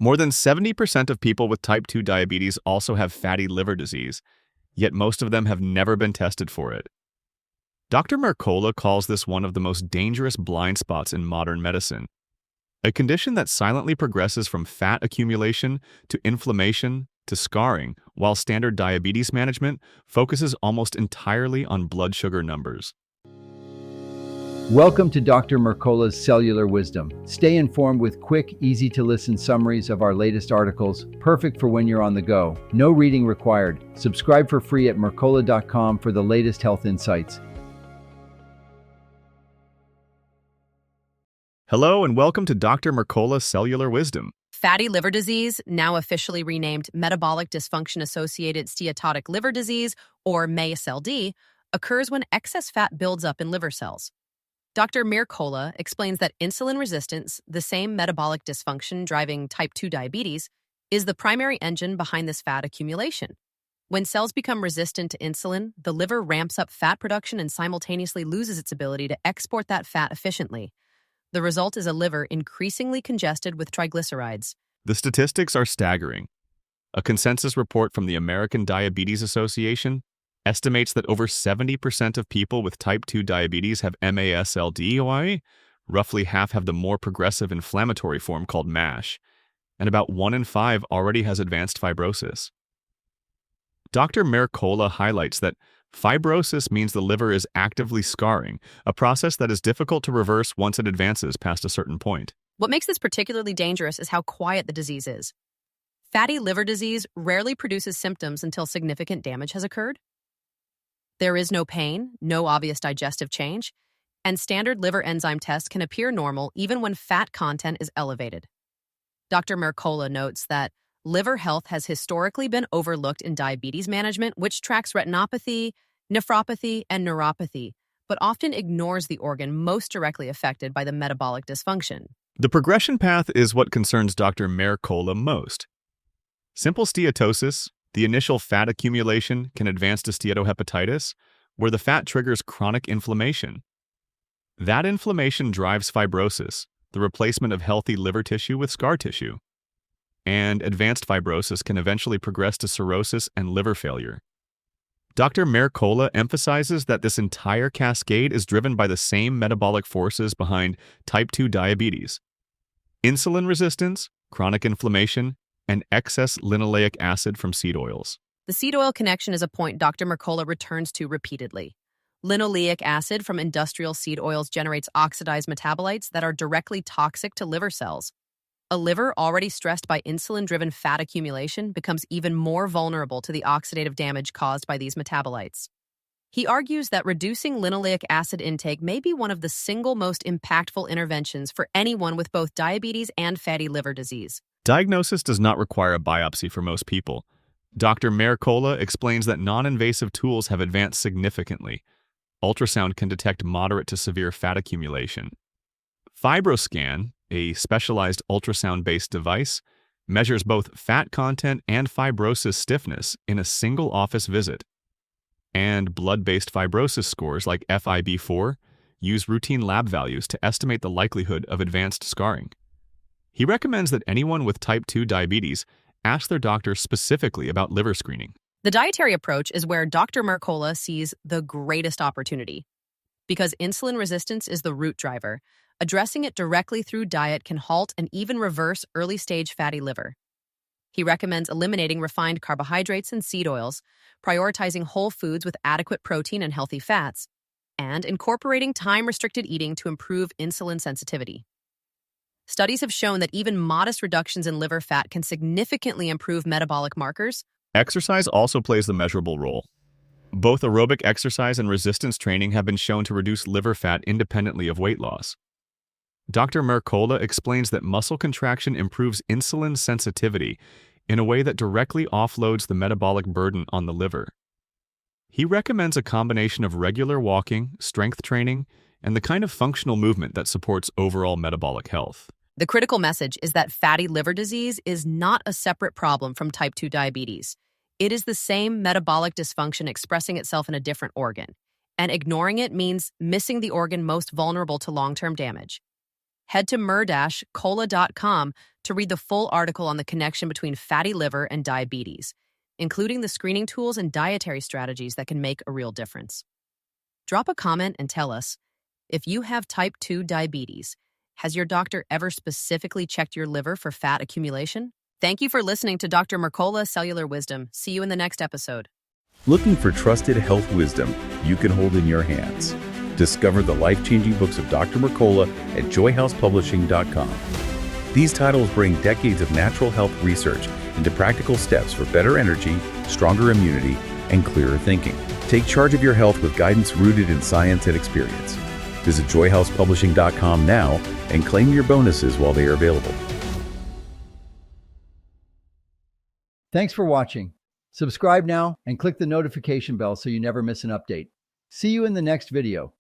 More than 70% of people with type 2 diabetes also have fatty liver disease, yet most of them have never been tested for it. Dr. Mercola calls this one of the most dangerous blind spots in modern medicine, a condition that silently progresses from fat accumulation to inflammation to scarring, while standard diabetes management focuses almost entirely on blood sugar numbers. Welcome to Dr. Mercola's Cellular Wisdom. Stay informed with quick, easy-to-listen summaries of our latest articles, perfect for when you're on the go. No reading required. Subscribe for free at Mercola.com for the latest health insights. Hello and welcome to Dr. Mercola's Cellular Wisdom. Fatty liver disease, now officially renamed Metabolic Dysfunction-Associated Steatotic Liver Disease, or MASLD, occurs when excess fat builds up in liver cells. Dr. Mercola explains that insulin resistance, the same metabolic dysfunction driving type 2 diabetes, is the primary engine behind this fat accumulation. When cells become resistant to insulin, the liver ramps up fat production and simultaneously loses its ability to export that fat efficiently. The result is a liver increasingly congested with triglycerides. The statistics are staggering. A consensus report from the American Diabetes Association estimates that over 70% of people with type 2 diabetes have MASLD, roughly half have the more progressive inflammatory form called MASH, and about 1 in 5 already has advanced fibrosis. Dr. Mercola highlights that fibrosis means the liver is actively scarring, a process that is difficult to reverse once it advances past a certain point. What makes this particularly dangerous is how quiet the disease is. Fatty liver disease rarely produces symptoms until significant damage has occurred. There is no pain, no obvious digestive change, and standard liver enzyme tests can appear normal even when fat content is elevated. Dr. Mercola notes that liver health has historically been overlooked in diabetes management, which tracks retinopathy, nephropathy, and neuropathy, but often ignores the organ most directly affected by the metabolic dysfunction. The progression path is what concerns Dr. Mercola most. Simple steatosis, the initial fat accumulation, can advance to steatohepatitis, where the fat triggers chronic inflammation. That inflammation drives fibrosis, the replacement of healthy liver tissue with scar tissue. And advanced fibrosis can eventually progress to cirrhosis and liver failure. Dr. Mercola emphasizes that this entire cascade is driven by the same metabolic forces behind type 2 diabetes: insulin resistance, chronic inflammation, and excess linoleic acid from seed oils. The seed oil connection is a point Dr. Mercola returns to repeatedly. Linoleic acid from industrial seed oils generates oxidized metabolites that are directly toxic to liver cells. A liver already stressed by insulin-driven fat accumulation becomes even more vulnerable to the oxidative damage caused by these metabolites. He argues that reducing linoleic acid intake may be one of the single most impactful interventions for anyone with both diabetes and fatty liver disease. Diagnosis does not require a biopsy for most people. Dr. Mercola explains that non-invasive tools have advanced significantly. Ultrasound can detect moderate to severe fat accumulation. Fibroscan, a specialized ultrasound-based device, measures both fat content and fibrosis stiffness in a single office visit. And blood-based fibrosis scores like FIB-4 use routine lab values to estimate the likelihood of advanced scarring. He recommends that anyone with type 2 diabetes ask their doctor specifically about liver screening. The dietary approach is where Dr. Mercola sees the greatest opportunity. Because insulin resistance is the root driver, addressing it directly through diet can halt and even reverse early-stage fatty liver. He recommends eliminating refined carbohydrates and seed oils, prioritizing whole foods with adequate protein and healthy fats, and incorporating time-restricted eating to improve insulin sensitivity. Studies have shown that even modest reductions in liver fat can significantly improve metabolic markers. Exercise also plays a measurable role. Both aerobic exercise and resistance training have been shown to reduce liver fat independently of weight loss. Dr. Mercola explains that muscle contraction improves insulin sensitivity in a way that directly offloads the metabolic burden on the liver. He recommends a combination of regular walking, strength training, and the kind of functional movement that supports overall metabolic health. The critical message is that fatty liver disease is not a separate problem from type 2 diabetes. It is the same metabolic dysfunction expressing itself in a different organ, and ignoring it means missing the organ most vulnerable to long-term damage. Head to mer-cola.com to to read the full article on the connection between fatty liver and diabetes, including the screening tools and dietary strategies that can make a real difference. Drop a comment and tell us, if you have type 2 diabetes, has your doctor ever specifically checked your liver for fat accumulation? Thank you for listening to Dr. Mercola Cellular Wisdom. See you in the next episode. Looking for trusted health wisdom you can hold in your hands? Discover the life-changing books of Dr. Mercola at joyhousepublishing.com. These titles bring decades of natural health research into practical steps for better energy, stronger immunity, and clearer thinking. Take charge of your health with guidance rooted in science and experience. Visit joyhousepublishing.com now and claim your bonuses while they are available. Thanks for watching. Subscribe now and click the notification bell so you never miss an update. See you in the next video.